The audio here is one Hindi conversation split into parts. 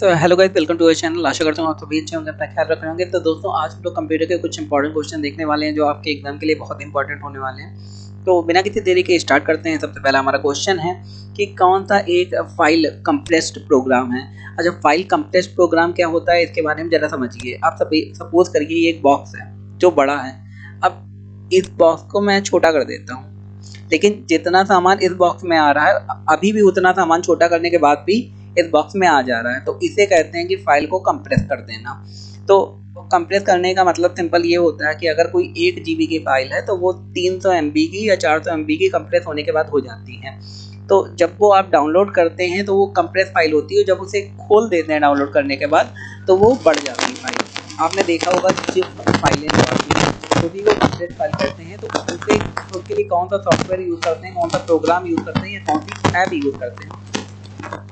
तो hello guys, welcome to our channel. आशा करता हूँ आप सभी अच्छे होंगे, अपना ख्याल रख रहे होंगे। तो दोस्तों, आज हम लोग कंप्यूटर के कुछ इंपॉर्टेंट क्वेश्चन देखने वाले हैं जो आपके एग्जाम के लिए बहुत इंपॉर्टेंट होने वाले हैं। तो बिना किसी देरी के स्टार्ट करते हैं। सबसे पहला हमारा क्वेश्चन है कि कौन सा एक फाइल कंप्रेस्ड प्रोग्राम है। अच्छा, फाइल कंप्रेस्ड प्रोग्राम क्या होता है इसके बारे में जरा समझिए। आप सभी सपोज करिए ये एक बॉक्स है जो बड़ा है। अब इस बॉक्स को मैं छोटा कर देता हूँ, लेकिन जितना सामान इस बॉक्स में आ रहा है अभी भी उतना सामान छोटा करने के बाद भी इस बॉक्स में आ जा रहा है। तो इसे कहते हैं कि फाइल को कंप्रेस कर देना। तो कंप्रेस करने का मतलब सिंपल ये होता है कि अगर कोई 1 GB की फाइल है तो वो 300 MB की या 400 MB की कंप्रेस होने के बाद हो जाती है। तो जब वो आप डाउनलोड करते हैं तो वो कंप्रेस फाइल होती है। जब उसे खोल देते हैं डाउनलोड करने के बाद तो वो बढ़ जाती है फाइल। आपने देखा होगा जो फाइलें खुद ही वो कंप्रेस फाइल करते हैं। तो उसे उसके लिए कौन सा सॉफ्टवेयर यूज़ करते हैं, कौन सा प्रोग्राम यूज़ करते हैं या कौन सी ऐप यूज़ करते हैं।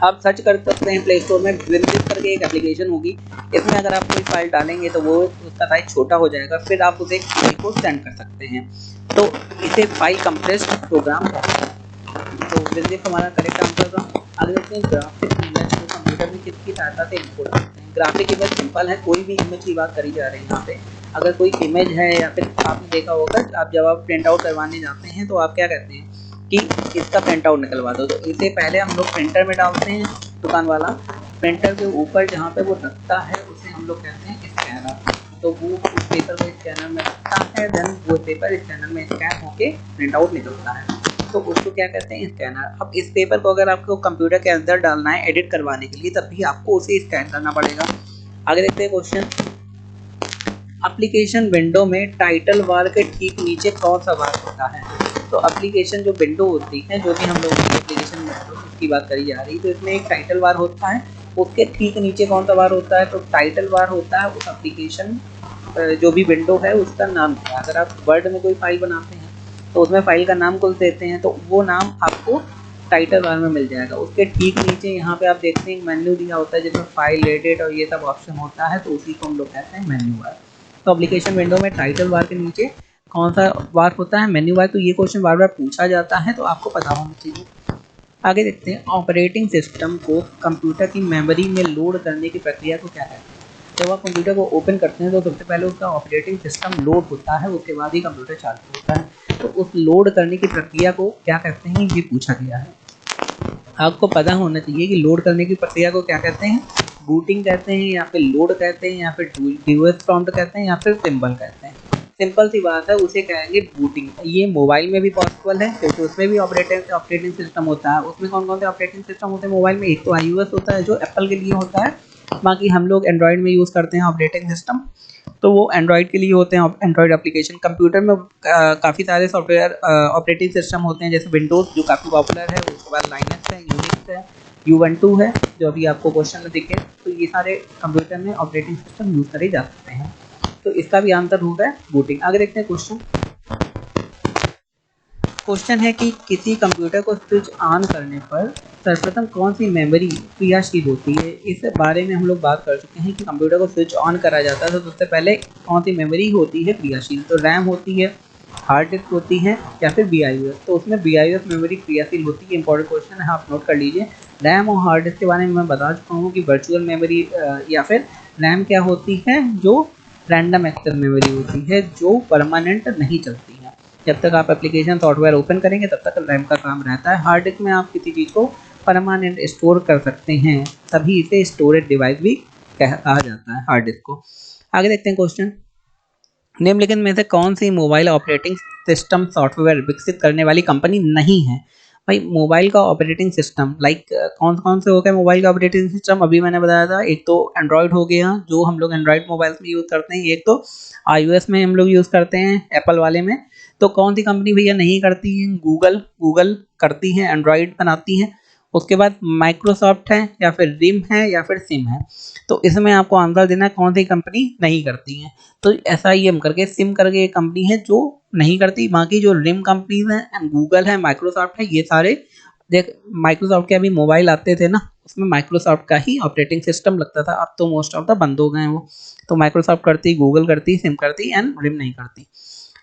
आप सर्च कर सकते हैं प्ले स्टोर में विनजिप करके एक एप्लीकेशन होगी। इसमें अगर आप कोई फाइल डालेंगे तो वो उसका साइज छोटा हो जाएगा, फिर आप उसे फाइल को सेंड कर सकते हैं। तो इसे फाइल कंप्रेस्ड प्रोग्राम कहते हैं। तो विनजिप हमारा करेक्ट आंसर था। आगे देखते हैं ग्राफिक इमेज को कंप्यूटर में किसकी सहायता से इम्पोर्ट करते हैं। ग्राफिक इमेज सिंपल है, कोई भी इमेज की बात करी जा रही है यहाँ पे। अगर कोई इमेज है या फिर आपने देखा होगा आप जब आप प्रिंट आउट करवाने जाते हैं तो आप क्या कहते हैं कि इसका प्रिंट आउट निकलवा दो। तो इसे पहले हम लोग प्रिंटर में डालते हैं। दुकान वाला प्रिंटर के ऊपर जहाँ पे वो रखता है उसे हम लोग कहते हैं स्कैनर। तो वो उस पेपर को स्कैनर में रखता है, देन वो पेपर स्कैनर में स्कैन होके प्रिंट आउट निकलता है। तो उसको क्या कहते हैं, स्कैनर। अब इस पेपर को अगर आपको कंप्यूटर के अंदर डालना है एडिट करवाने के लिए, तब भी आपको उसे स्कैन करना पड़ेगा। आगे देखते हैं क्वेश्चन। एप्लीकेशन विंडो में टाइटल बार के ठीक नीचे कौन सा बार होता है। तो एप्लीकेशन जो विंडो होती है, जो भी हम लोग एप्लीकेशन विंडो की बात करी जा रही है, तो इसमें एक टाइटल बार होता है। उसके ठीक नीचे कौन सा बार होता है, तो टाइटल बार होता है उस एप्लीकेशन जो भी विंडो है उसका नाम है। अगर आप वर्ड में कोई फाइल बनाते हैं तो उसमें फाइल का नाम कुछ देते हैं, तो वो नाम आपको टाइटल बार में मिल जाएगा। उसके ठीक नीचे यहाँ पे आप देखते हैं मेन्यू दिया होता है जिसमें फाइल, एडिट और ये सब ऑप्शन होता है, तो उसी को हम लोग कहते हैं मेन्यू बार। तो एप्लीकेशन विंडो में टाइटल बार के नीचे कौन सा बार होता है, मेन्यू बार। तो ये क्वेश्चन बार बार पूछा जाता है, तो आपको पता होना चाहिए। आगे देखते हैं, ऑपरेटिंग सिस्टम को कंप्यूटर की मेमोरी में लोड करने की प्रक्रिया को क्या कहते हैं। जब आप कंप्यूटर को ओपन करते हैं तो सबसे पहले उसका ऑपरेटिंग सिस्टम लोड होता है, उसके बाद ही कंप्यूटर चालू होता है। तो उस लोड करने की प्रक्रिया को क्या कहते हैं, ये पूछा गया है। आपको पता होना चाहिए कि लोड करने की प्रक्रिया को क्या कहते हैं, बूटिंग कहते हैं या फिर लोड कहते हैं या फिर डीओएस प्रॉम्प्ट कहते हैं या फिर सिंबल कहते हैं। सिंपल सी बात है, उसे कहेंगे बूटिंग। ये मोबाइल में भी पॉसिबल है क्योंकि उसमें भी ऑपरेटिंग सिस्टम होता है। उसमें कौन कौन से ऑपरेटिंग सिस्टम होते हैं मोबाइल में, एक तो iOS होता है जो एप्पल के लिए होता है, बाकी हम लोग एंड्रॉयड में यूज़ करते हैं ऑपरेटिंग सिस्टम, तो वो एंड्रॉयड के लिए होते हैं एंड्रॉयड एप्लीकेशन। कंप्यूटर में काफ़ी सारे सॉफ्टवेयर ऑपरेटिंग सिस्टम होते हैं, जैसे विंडोज़ जो काफ़ी पॉपुलर है, उसके बाद लाइनक्स है, यूनिक्स है, यूवेंटू है जो अभी आपको क्वेश्चन में दिखे। तो ये सारे कंप्यूटर में ऑपरेटिंग सिस्टम यूज़ करे जा सकते हैं। तो इसका भी आंसर होगा बूटिंग। आगे देखते हैं क्वेश्चन है कि किसी कंप्यूटर को स्विच ऑन करने पर सर्वप्रथम कौन सी मेमोरी क्रियाशील होती है। इस बारे में हम लोग बात कर चुके हैं कि कंप्यूटर को स्विच ऑन करा जाता है तो सबसे पहले कौन सी मेमोरी होती है क्रियाशील। तो रैम होती है, हार्ड डिस्क होती है या फिर BIOS। तो उसमें BIOS मेमोरी क्रियाशील होती है। इंपॉर्टेंट क्वेश्चन है, आप नोट कर लीजिए। रैम और हार्ड डिस्क के बारे में मैं बता चुका हूँ कि वर्चुअल मेमोरी या फिर रैम क्या होती है, जो रैंडम एक्सेस मेमोरी होती है, जो परमानेंट नहीं चलती है। जब तक आप एप्लीकेशन सॉफ्टवेयर ओपन करेंगे तब तक रैम का काम रहता है। हार्ड डिस्क में आप किसी चीज़ को परमानेंट स्टोर कर सकते हैं, तभी इसे स्टोरेज डिवाइस भी कहा जाता है हार्ड डिस्क को। आगे देखते हैं क्वेश्चन। निम्नलिखित में से कौन सी मोबाइल ऑपरेटिंग सिस्टम सॉफ्टवेयर विकसित करने वाली कंपनी नहीं है। भाई, मोबाइल का ऑपरेटिंग सिस्टम लाइक कौन कौन से हो गए मोबाइल का ऑपरेटिंग सिस्टम, अभी मैंने बताया था। एक तो एंड्रॉयड हो गया जो हम लोग एंड्रॉयड मोबाइल में यूज़ करते हैं, एक तो iOS में हम लोग यूज़ करते हैं एप्पल वाले में। तो कौन सी कंपनी भैया नहीं करती है, गूगल करती है, एंड्रॉयड बनाती है। उसके बाद माइक्रोसॉफ्ट है या फिर रिम है या फिर सिम है। तो इसमें आपको आंसर देना है कौन सी कंपनी नहीं करती है। तो SIM करके, सिम करके एक कंपनी है जो नहीं करती। बाकी जो रिम कंपनीज हैं, गूगल है, माइक्रोसॉफ्ट है, ये सारे देख। माइक्रोसॉफ्ट के अभी मोबाइल आते थे ना, उसमें माइक्रोसॉफ्ट का ही ऑपरेटिंग सिस्टम लगता था। अब तो मोस्ट ऑफ द बंद हो गए हैं वो। तो माइक्रोसॉफ्ट करती, गूगल करती, सिम करती एंड रिम नहीं करती।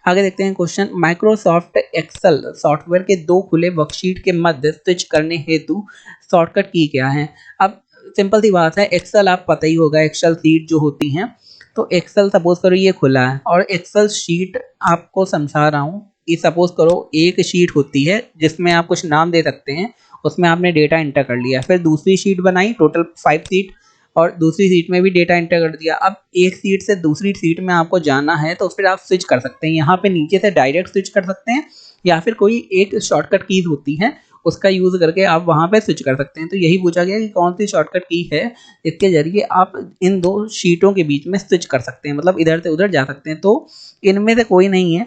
आगे देखते हैं क्वेश्चन। माइक्रोसॉफ्ट एक्सेल सॉफ्टवेयर के दो खुले वर्कशीट के मध्य स्विच करने हेतु शॉर्टकट की क्या है। अब सिंपल सी बात है, एक्सेल आप पता ही होगा, एक्सेल शीट जो होती हैं, तो एक्सेल सपोज करो ये खुला है और एक्सेल शीट आपको समझा रहा हूँ। ये सपोज करो एक शीट होती है जिसमें आप कुछ नाम दे सकते हैं, उसमें आपने डेटा एंटर कर लिया, फिर दूसरी शीट बनाई, टोटल 5 शीट, और दूसरी सीट में भी डेटा एंटर कर दिया। अब एक सीट से दूसरी सीट में आपको जाना है तो फिर आप स्विच कर सकते हैं, यहाँ पे नीचे से डायरेक्ट स्विच कर सकते हैं या फिर कोई एक शॉर्टकट कीज होती है उसका यूज करके आप वहां पे स्विच कर सकते हैं। तो यही पूछा गया कि कौन सी शॉर्टकट की है इसके जरिए आप इन दो शीटों के बीच में स्विच कर सकते हैं, मतलब इधर से उधर जा सकते हैं। तो इनमें से कोई नहीं है,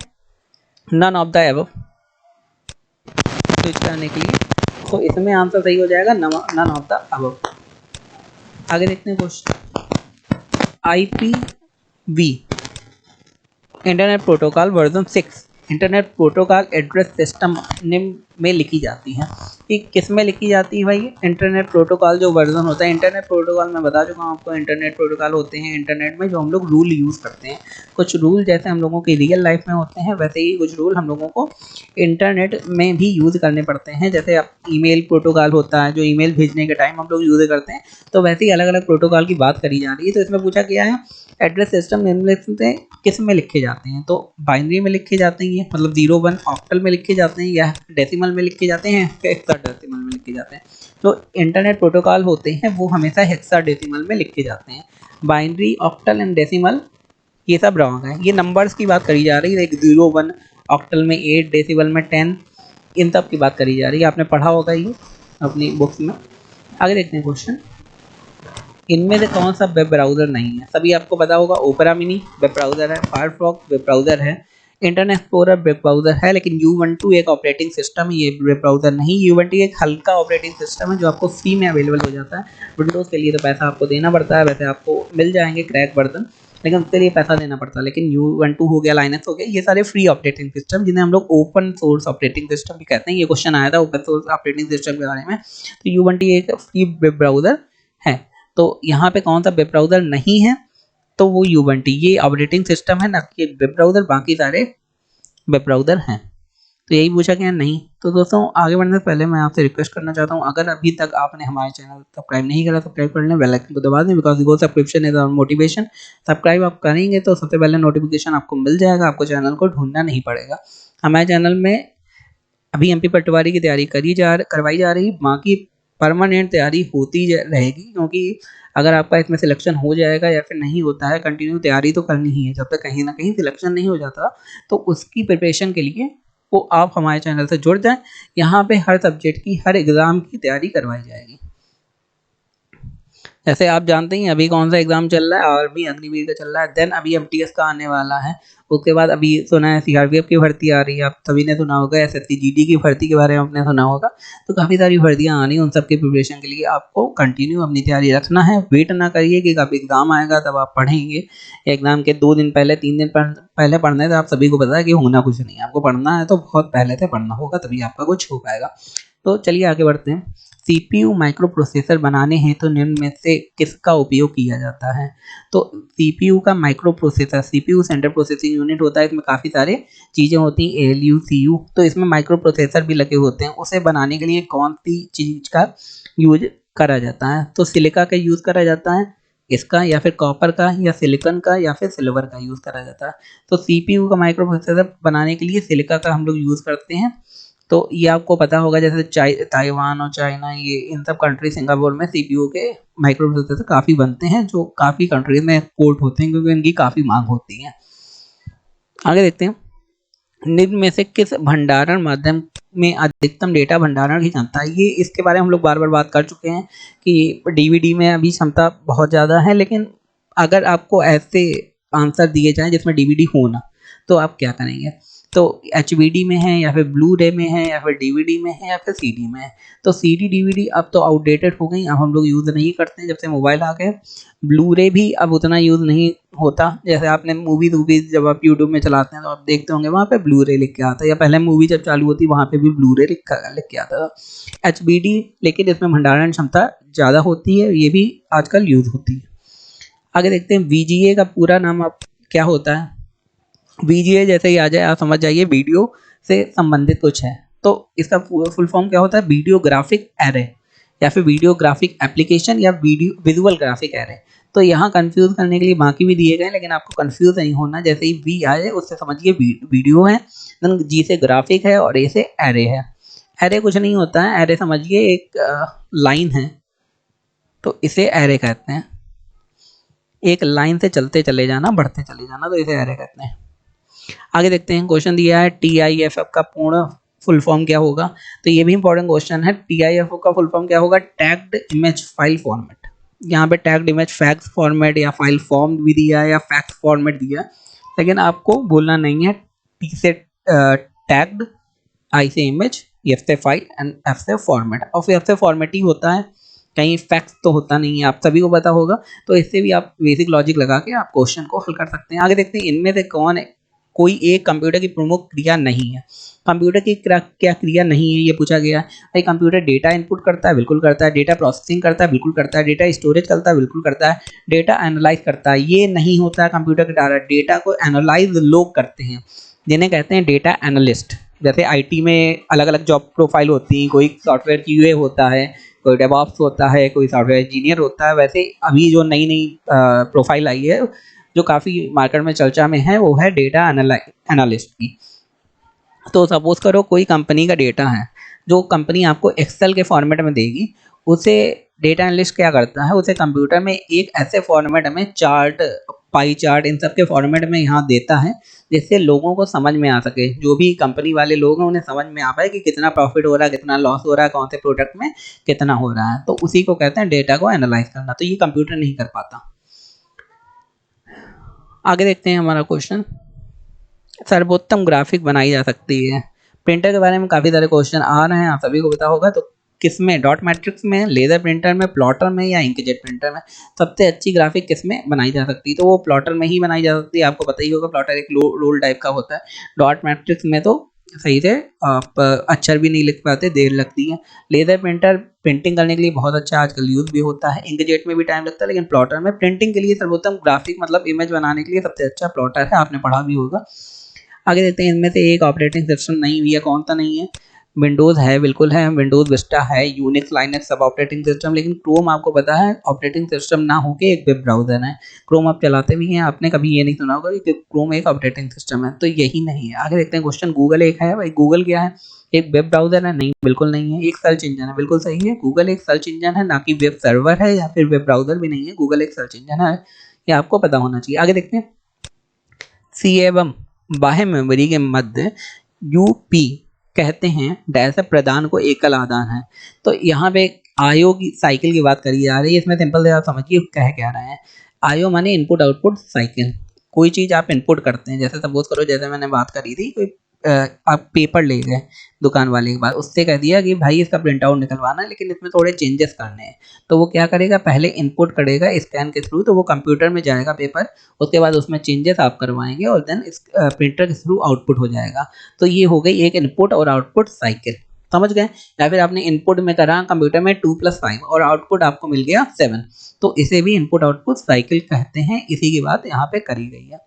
none of the above switch करने के लिए, तो इसमें आंसर सही हो जाएगा नन ऑफ द अबव। आगे देखते हैं question. IPv internet protocol version 6 internet protocol address system में लिखी जाती है। कि किस में लिखी जाती है भाई? इंटरनेट प्रोटोकॉल जो वर्जन होता है, इंटरनेट प्रोटोकॉल मैं बता चुका हूँ आपको। इंटरनेट प्रोटोकॉल होते हैं इंटरनेट में जो हम लोग रूल यूज़ करते हैं। कुछ रूल जैसे हम लोगों की रियल लाइफ में होते हैं, वैसे ही कुछ रूल हम लोगों को इंटरनेट में भी यूज़ करने पड़ते हैं। जैसे अब ईमेल प्रोटोकॉल होता है जो ईमेल भेजने के टाइम हम लोग यूज़ करते हैं, तो वैसे ही अलग अलग प्रोटोकॉल की बात करी जा रही है। तो इसमें पूछा गया है एड्रेस सिस्टम निम्नलिखित में किस में लिखे जाते हैं? तो बाइनरी में लिखे जाते हैं, मतलब 0-1 ऑक्टल में लिखे जाते हैं, या डेसिमल में लिखे जाते हैं, हेक्साडेसिमल में लिखे जाते हैं। तो इंटरनेट प्रोटोकॉल होते हैं वो हमेशा हेक्साडेसिमल में लिखे जाते हैं। बाइनरी, ऑक्टल एंड डेसिमल ये सब रॉन्ग है। ये नंबर्स की बात करी जा रही है, 0-1 ऑक्टल में 8, डेसिमल में 10, इन सब की बात करी जा रही है। आपने पढ़ा होगा ये अपनी बुक्स में। आगे देखते हैं क्वेश्चन। इनमें से कौन सा वेब ब्राउज़र नहीं है? सभी आपको पता होगा, ओपेरा मिनी वेब ब्राउज़र है, फायरफॉक्स वेब ब्राउज़र है, इंटरनेट एक्सप्लोरर वेब ब्राउज़र है, लेकिन U12 एक ऑपरेटिंग सिस्टम है, ये वेब ब्राउज़र नहीं। U12 एक हल्का ऑपरेटिंग सिस्टम है जो आपको फ्री में अवेलेबल हो जाता है। विंडोज़ के लिए तो पैसा आपको देना पड़ता है, वैसे आपको मिल जाएंगे क्रैक वर्जन, लेकिन उसके लिए पैसा देना पड़ता है। लेकिन U12 हो गया, लाइनक्स हो गया, ये सारे फ्री ऑपरेटिंग सिस्टम जिन्हें हम लोग ओपन सोर्स ऑपरेटिंग सिस्टम भी कहते हैं। ये क्वेश्चन आया था ओपन सोर्स ऑपरेटिंग सिस्टम के बारे में। तो U12 एक फ्री वेब ब्राउज़र है। तो यहाँ पे कौन सा वेब ब्राउज़र नहीं है? तो वो U12, ये ऑपरेटिंग सिस्टम है ना कि वेब ब्राउज़र, बाकी सारे वेब ब्राउज़र हैं। तो यही पूछा गया नहीं। तो दोस्तों आगे बढ़ने से पहले मैं आपसे रिक्वेस्ट करना चाहता हूँ, अगर अभी तक आपने हमारे चैनल सब्सक्राइब नहीं करा, सब्सक्राइब कर लें, बेल आइकन को दबा दें, बिकॉज वो subscription is our motivation. Subscribe आप करेंगे तो सबसे पहले नोटिफिकेशन आपको मिल जाएगा, आपको चैनल को ढूंढना नहीं पड़ेगा। हमारे चैनल में अभी MP पटवारी की तैयारी करवाई जा रही, बाकी परमानेंट तैयारी होती रहेगी, क्योंकि अगर आपका इसमें सिलेक्शन हो जाएगा या फिर नहीं होता है, कंटिन्यू तैयारी तो करनी ही है। जब तक कहीं ना कहीं सिलेक्शन नहीं हो जाता तो उसकी प्रिपरेशन के लिए वो आप हमारे चैनल से जुड़ जाएं। यहाँ पे हर सब्जेक्ट की, हर एग्ज़ाम की तैयारी करवाई जाएगी। जैसे आप जानते ही अभी कौन सा एग्जाम चल रहा है, और भी अग्निवीर का चल रहा है, देन अभी MTS का आने वाला है। उसके बाद अभी सुना है CRPF की भर्ती आ रही है, आप सभी ने सुना होगा, SSC GD की भर्ती के बारे में आपने सुना होगा। तो काफ़ी सारी भर्तियाँ आनी, उन सब की प्रिपरेशन के लिए आपको कंटिन्यू अपनी तैयारी रखना है। वेट ना करिए कि कब एग्ज़ाम आएगा तब आप पढ़ेंगे। एग्ज़ाम के 2 दिन पहले, 3 दिन पहले पढ़ने से आप सभी को पता है कि होना कुछ नहीं है। आपको पढ़ना है तो बहुत पहले से पढ़ना होगा, तभी आपका कुछ हो पाएगा। तो चलिए आगे बढ़ते हैं। CPU माइक्रो प्रोसेसर बनाने हैं तो निम्न में से किसका उपयोग किया जाता है? तो CPU का micro processor, CPU central processing unit होता है, इसमें काफ़ी सारे चीज़ें होती हैं, ALU, CU, तो इसमें माइक्रो प्रोसेसर भी लगे होते हैं। उसे बनाने के लिए कौन सी चीज़ का यूज करा जाता है? तो सिलिका का यूज़ करा जाता है, इसका, या फिर कॉपर का, या सिलिकॉन का, या फिर सिल्वर का यूज़ करा जाता है। तो CPU का माइक्रो प्रोसेसर बनाने के लिए सिलिका का हम लोग यूज़ करते हैं। तो ये आपको पता होगा, जैसे ताइवान और चाइना, ये इन सब कंट्री, सिंगापुर में CPU के माइक्रो प्रोसेसर काफ़ी बनते हैं, जो काफ़ी कंट्रीज में एक्सपोर्ट होते हैं क्योंकि इनकी काफ़ी मांग होती है। आगे देखते हैं। निम्न में से किस भंडारण माध्यम में अधिकतम डेटा भंडारण की क्षमता है? ये इसके बारे में हम लोग बार बार बात कर चुके हैं कि DVD में अभी क्षमता बहुत ज़्यादा है, लेकिन अगर आपको ऐसे आंसर दिए जाएं जिसमें DVD हो ना, तो आप क्या करेंगे? तो HVD में है, या फिर ब्लू रे में है, या फिर DVD में है, या फिर CD में है। तो CD DVD अब तो आउटडेटेड हो गई, अब हम लोग यूज़ नहीं करते हैं जब से मोबाइल आ गए। ब्लू रे भी अब उतना यूज़ नहीं होता। जैसे आपने मूवीज जब आप यूट्यूब में चलाते हैं तो आप देखते होंगे वहाँ पे ब्लू रे लिख के आता है, या पहले मूवी जब चालू होती वहाँ पे भी ब्लू रे लिख के आता था। HBD लेकिन इसमें भंडारण क्षमता ज़्यादा होती है, ये भी आजकल यूज़ होती है। आगे देखते हैं। VGA का पूरा नाम आप क्या होता है? VGA जैसे ही आ जाए आप समझ जाइए वीडियो से संबंधित कुछ है। तो इसका फुल फॉर्म क्या होता है? वीडियो ग्राफिक एरे, या फिर वीडियो ग्राफिक एप्लीकेशन या वीडियो विजुअल ग्राफिक एरे। तो यहाँ कंफ्यूज करने के लिए बाकी भी दिए गए, लेकिन आपको कंफ्यूज नहीं होना। जैसे ही वी आए उससे समझिए वीडियो है, देन जी से ग्राफिक है और ए से एरे है। एरे कुछ नहीं होता है, एरे समझिए एक लाइन है, तो इसे एरे कहते हैं। एक लाइन से चलते चले जाना, बढ़ते चले जाना, तो इसे एरे कहते हैं। आगे देखते हैं, क्वेश्चन दिया है TIFF का पूर्ण फुल फॉर्म क्या होगा। तो ये भी इंपॉर्टेंट क्वेश्चन है। TIFF का फुल फॉर्म क्या होगा? Tagged image file format. यहाँ पे टैग्ड इमेज फैक्स फॉर्मेट या फाइल फॉर्म भी दिया है या फैक्स फॉर्मेट दिया है, लेकिन आपको बोलना नहीं है। T से टैग्ड, I से इमेज, F से फाइल एंड F से फॉर्मेट। और फिर F से फॉर्मेट ही होता है, कहीं फैक्ट्स तो होता नहीं है, आप सभी को पता होगा। तो इससे भी आप बेसिक लॉजिक लगा के आप क्वेश्चन को हल कर सकते हैं। आगे देखते हैं, इनमें से कौन है कोई एक कंप्यूटर की प्रमुख क्रिया नहीं है। कंप्यूटर की क्या क्रिया नहीं है, ये पूछा गया है। भाई कंप्यूटर डेटा इनपुट करता है, बिल्कुल करता है। डेटा प्रोसेसिंग करता है, बिल्कुल करता है। डेटा स्टोरेज करता है, बिल्कुल करता है। डेटा एनालाइज करता है, ये नहीं होता है कंप्यूटर के द्वारा। डेटा को एनालाइज लोग करते हैं, जिन्हें कहते हैं डेटा एनालिस्ट। जैसे IT में अलग अलग जॉब प्रोफाइल होती हैं, कोई सॉफ्टवेयर QA होता है, कोई डेवऑप्स होता है, कोई सॉफ्टवेयर इंजीनियर होता है। वैसे अभी जो नई नई प्रोफाइल आई है, जो काफ़ी मार्केट में चर्चा में है, वो है डेटा एनालिस्ट की। तो सपोज करो कोई कंपनी का डेटा है, जो कंपनी आपको एक्सेल के फॉर्मेट में देगी, उसे डेटा एनालिस्ट क्या करता है, उसे कंप्यूटर में एक ऐसे फॉर्मेट में चार्ट, पाई चार्ट, इन सब के फॉर्मेट में यहाँ देता है, जिससे लोगों को समझ में आ सके। जो भी कंपनी वाले लोग हैं उन्हें समझ में आ पाए कि कितना प्रॉफिट हो रहा है, कितना लॉस हो रहा है, कौन से प्रोडक्ट में कितना हो रहा है। तो उसी को कहते हैं डेटा को एनालाइज करना। तो ये कंप्यूटर नहीं कर पाता। आगे देखते हैं हमारा क्वेश्चन, सर्वोत्तम ग्राफिक बनाई जा सकती है। प्रिंटर के बारे में काफ़ी सारे क्वेश्चन आ रहे हैं, आप सभी को पता होगा। तो किस में, डॉट मैट्रिक्स में, लेज़र प्रिंटर में, प्लॉटर में या इंकजेट प्रिंटर में सबसे अच्छी ग्राफिक किस में बनाई जा सकती है? तो वो प्लॉटर में ही बनाई जा सकती है। आपको पता ही होगा, प्लॉटर एक रोल टाइप का होता है। डॉट मैट्रिक्स में तो सही से आप अक्षर भी नहीं लिख पाते, देर लगती है। लेज़र प्रिंटर प्रिंटिंग करने के लिए बहुत अच्छा आजकल यूज़ भी होता है। इंकजेट में भी टाइम लगता है, लेकिन प्लॉटर में प्रिंटिंग के लिए सर्वोत्तम ग्राफिक मतलब इमेज बनाने के लिए सबसे अच्छा प्लॉटर है, आपने पढ़ा भी होगा। आगे देखते हैं, इनमें से एक ऑपरेटिंग सिस्टम नहीं भी है, कौन सा नहीं है? विंडोज़ है, बिल्कुल है। विंडोज़ विस्टा है, यूनिक्स, लाइनक्स सब ऑपरेटिंग सिस्टम। लेकिन क्रोम आपको पता है ऑपरेटिंग सिस्टम ना होके एक वेब ब्राउज़र है। क्रोम आप चलाते भी हैं, आपने कभी ये नहीं सुना होगा कि क्रोम एक ऑपरेटिंग सिस्टम है, तो यही नहीं है। आगे देखते हैं क्वेश्चन, गूगल एक है। भाई गूगल क्या है? एक वेब ब्राउज़र है? नहीं, बिल्कुल नहीं है। एक सर्च इंजन है, बिल्कुल सही है। गूगल एक सर्च इंजन है, ना कि वेब सर्वर है या फिर वेब ब्राउज़र भी नहीं है। गूगल एक सर्च इंजन है, ये आपको पता होना चाहिए। आगे देखते हैं, सी एवं बाह्य मेमोरी के मध्य यूपी कहते हैं डैश प्रदान को एकल आदान है। तो यहाँ पे आयो की साइकिल की बात करी जा रही है। इसमें सिंपल से आप समझिए कह क्या रहे हैं। आयो माने इनपुट आउटपुट साइकिल। कोई चीज़ आप इनपुट करते हैं, जैसे सपोज करो, जैसे मैंने बात करी थी, कोई आप पेपर ले गए दुकान वाले के पास, उससे कह दिया कि भाई इसका प्रिंट आउट निकलवाना है, लेकिन इसमें थोड़े चेंजेस करने हैं। तो वो क्या करेगा, पहले इनपुट करेगा स्कैन के थ्रू, तो वो कंप्यूटर में जाएगा पेपर, उसके बाद उसमें चेंजेस आप करवाएंगे और देन इस प्रिंटर के थ्रू आउटपुट हो जाएगा। तो ये हो गई एक इनपुट और आउटपुट साइकिल, समझ गए? या फिर आपने इनपुट में करा कंप्यूटर में 2+5 और आउटपुट आपको मिल गया 7, तो इसे भी इनपुट आउटपुट साइकिल कहते हैं। इसी की बात यहाँ पे करी गई है।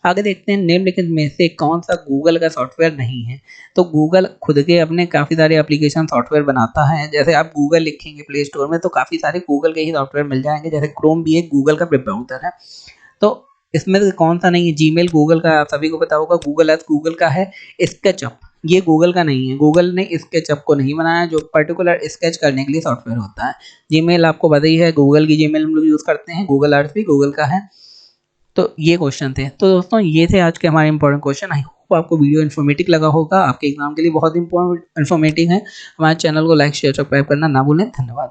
आगे देखते हैं, निम्नलिखित में से कौन सा गूगल का सॉफ्टवेयर नहीं है? तो गूगल खुद के अपने काफ़ी सारे एप्लीकेशन सॉफ्टवेयर बनाता है। जैसे आप गूगल लिखेंगे प्ले स्टोर में, तो काफ़ी सारे गूगल के ही सॉफ्टवेयर मिल जाएंगे। जैसे क्रोम भी एक गूगल का वेब ब्राउज़र है। तो इसमें से कौन सा नहीं है? जीमेल गूगल का, आप सभी को पता होगा। गूगल एर्थ गूगल का है। स्केचअप ये गूगल का नहीं है, गूगल ने स्केचअप को नहीं बनाया, जो पर्टिकुलर स्केच करने के लिए सॉफ्टवेयर होता है। जीमेल आपको पता ही है, गूगल की जीमेल हम लोग यूज़ करते हैं। गूगल अर्थ भी गूगल का है। तो ये क्वेश्चन थे। तो दोस्तों ये थे आज के हमारे इंपॉर्टेंट क्वेश्चन। आई होप आपको वीडियो इन्फॉर्मेटिव लगा होगा, आपके एग्जाम के लिए बहुत इंपॉर्टेंट इन्फॉर्मेटिव है। हमारे चैनल को लाइक शेयर सब्सक्राइब करना ना भूलें। धन्यवाद।